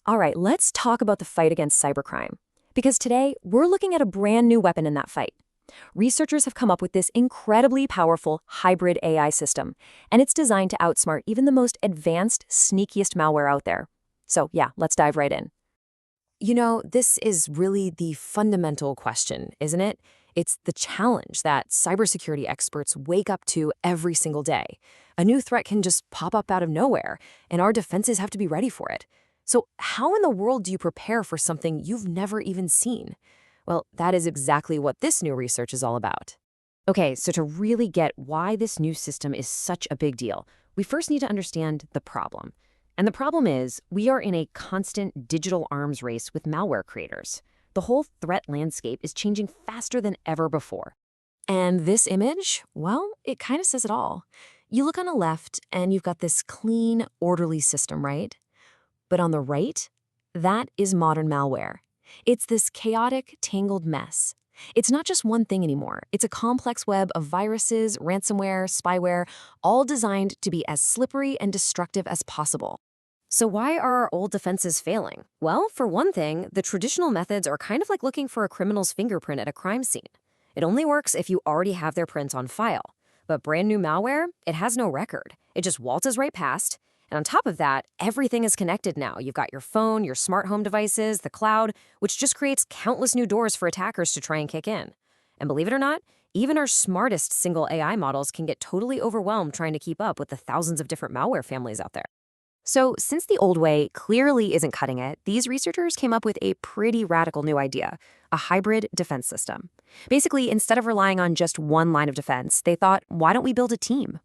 All right, let's talk about the fight against cybercrime. Because today, we're looking at a brand new weapon in that fight. Researchers have come up with this incredibly powerful hybrid AI system, and it's designed to outsmart even the most advanced, sneakiest malware out there. So yeah, let's dive right in. This is really the fundamental question, isn't it? It's the challenge that cybersecurity experts wake up to every single day. A new threat can just pop up out of nowhere, and our defenses have to be ready for it. So, how in the world do you prepare for something you've never even seen? Well, that is exactly what this new research is all about. Okay, so to really get why this new system is such a big deal, we first need to understand the problem. And the problem is, we are in a constant digital arms race with malware creators. The whole threat landscape is changing faster than ever before. And this image, well, it kind of says it all. You look on the left, and you've got this clean, orderly system, right? But on the right, that is modern malware. It's this chaotic, tangled mess. It's not just one thing anymore. It's a complex web of viruses, ransomware, spyware, all designed to be as slippery and destructive as possible. So why are our old defenses failing? Well, for one thing, the traditional methods are kind of like looking for a criminal's fingerprint at a crime scene. It only works if you already have their prints on file. But brand new malware, it has no record. It just waltzes right past. And on top of that, everything is connected now. You've got your phone, your smart home devices, the cloud, which just creates countless new doors for attackers to try and kick in. And believe it or not, even our smartest single AI models can get totally overwhelmed trying to keep up with the thousands of different malware families out there. So, since the old way clearly isn't cutting it, these researchers came up with a pretty radical new idea, a hybrid defense system. Basically, instead of relying on just one line of defense, they thought, why don't we build a team?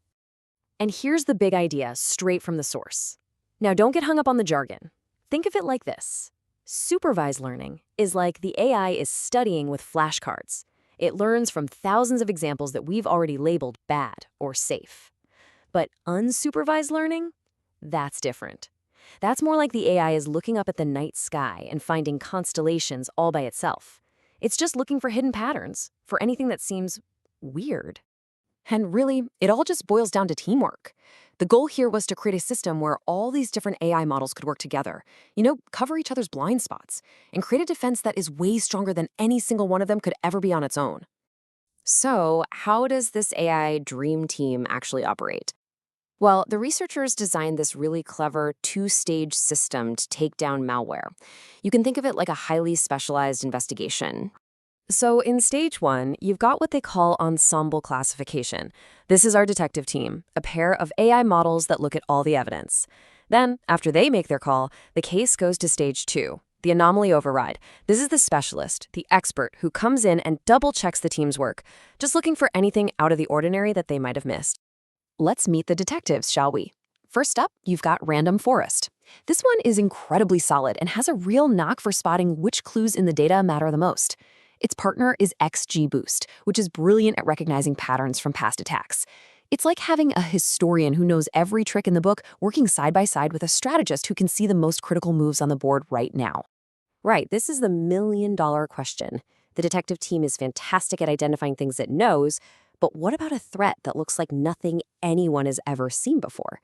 And here's the big idea, straight from the source. Now, don't get hung up on the jargon. Think of it like this. Supervised learning is like the AI is studying with flashcards. It learns from thousands of examples that we've already labeled bad or safe. But unsupervised learning? That's different. That's more like the AI is looking up at the night sky and finding constellations all by itself. It's just looking for hidden patterns, for anything that seems weird. And really, it all just boils down to teamwork. The goal here was to create a system where all these different AI models could work together, cover each other's blind spots, and create a defense that is way stronger than any single one of them could ever be on its own. So, how does this AI dream team actually operate? Well, the researchers designed this really clever two-stage system to take down malware. You can think of it like a highly specialized investigation. So in stage one, you've got what they call ensemble classification. This is our detective team, a pair of AI models that look at all the evidence. Then, after they make their call, the case goes to stage two, the anomaly override. This is the specialist, the expert, who comes in and double-checks the team's work, just looking for anything out of the ordinary that they might have missed. Let's meet the detectives, shall we? First up, you've got random forest. This one is incredibly solid and has a real knack for spotting which clues in the data matter the most. Its partner is XGBoost, which is brilliant at recognizing patterns from past attacks. It's like having a historian who knows every trick in the book working side by side with a strategist who can see the most critical moves on the board right now. Right, this is the million-dollar question. The detective team is fantastic at identifying things it knows, but what about a threat that looks like nothing anyone has ever seen before?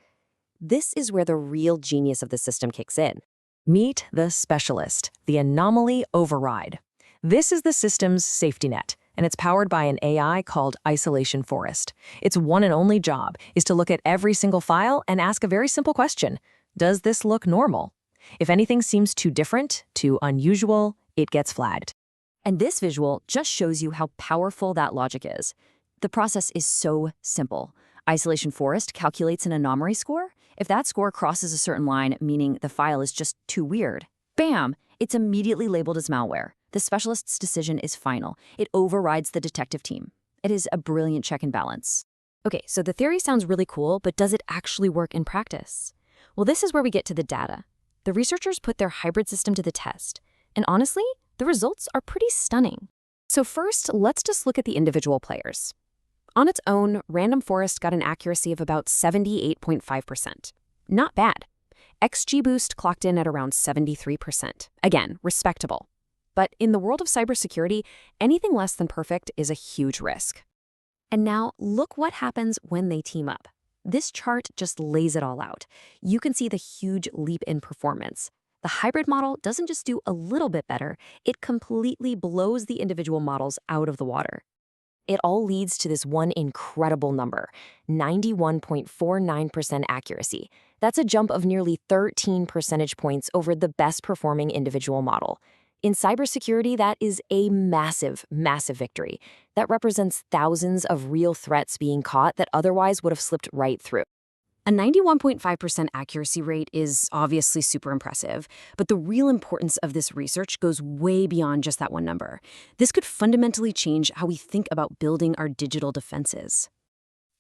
This is where the real genius of the system kicks in. Meet the specialist, the anomaly override. This is the system's safety net, and it's powered by an AI called Isolation Forest. Its one and only job is to look at every single file and ask a very simple question. Does this look normal? If anything seems too different, too unusual, it gets flagged. And this visual just shows you how powerful that logic is. The process is so simple. Isolation Forest calculates an anomaly score. If that score crosses a certain line, meaning the file is just too weird, bam, it's immediately labeled as malware. The specialist's decision is final. It overrides the detective team. It is a brilliant check and balance. Okay, so the theory sounds really cool, but does it actually work in practice? Well, this is where we get to the data. The researchers put their hybrid system to the test. And honestly, the results are pretty stunning. So first, let's just look at the individual players. On its own, Random Forest got an accuracy of about 78.5%. Not bad. XGBoost clocked in at around 73%. Again, respectable. But in the world of cybersecurity, anything less than perfect is a huge risk. And now, look what happens when they team up. This chart just lays it all out. You can see the huge leap in performance. The hybrid model doesn't just do a little bit better, it completely blows the individual models out of the water. It all leads to this one incredible number, 91.49% accuracy. That's a jump of nearly 13 percentage points over the best performing individual model. In cybersecurity, that is a massive, massive victory. That represents thousands of real threats being caught that otherwise would have slipped right through. A 91.5% accuracy rate is obviously super impressive, but the real importance of this research goes way beyond just that one number. This could fundamentally change how we think about building our digital defenses.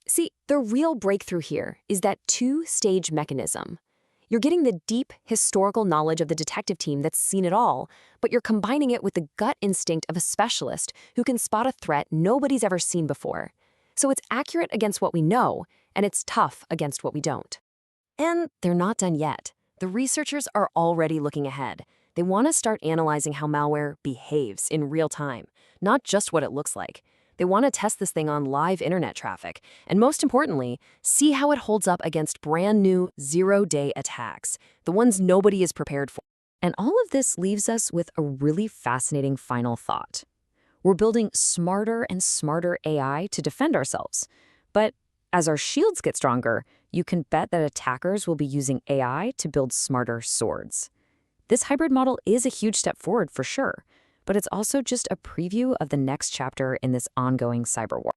See, the real breakthrough here is that two-stage mechanism. You're getting the deep historical knowledge of the detective team that's seen it all, but you're combining it with the gut instinct of a specialist who can spot a threat nobody's ever seen before. So it's accurate against what we know, and it's tough against what we don't. And they're not done yet. The researchers are already looking ahead. They want to start analyzing how malware behaves in real time, not just what it looks like. They want to test this thing on live internet traffic, and most importantly, see how it holds up against brand new zero-day attacks, the ones nobody is prepared for. And all of this leaves us with a really fascinating final thought. We're building smarter and smarter AI to defend ourselves. But as our shields get stronger, you can bet that attackers will be using AI to build smarter swords. This hybrid model is a huge step forward for sure, but it's also just a preview of the next chapter in this ongoing cyber war.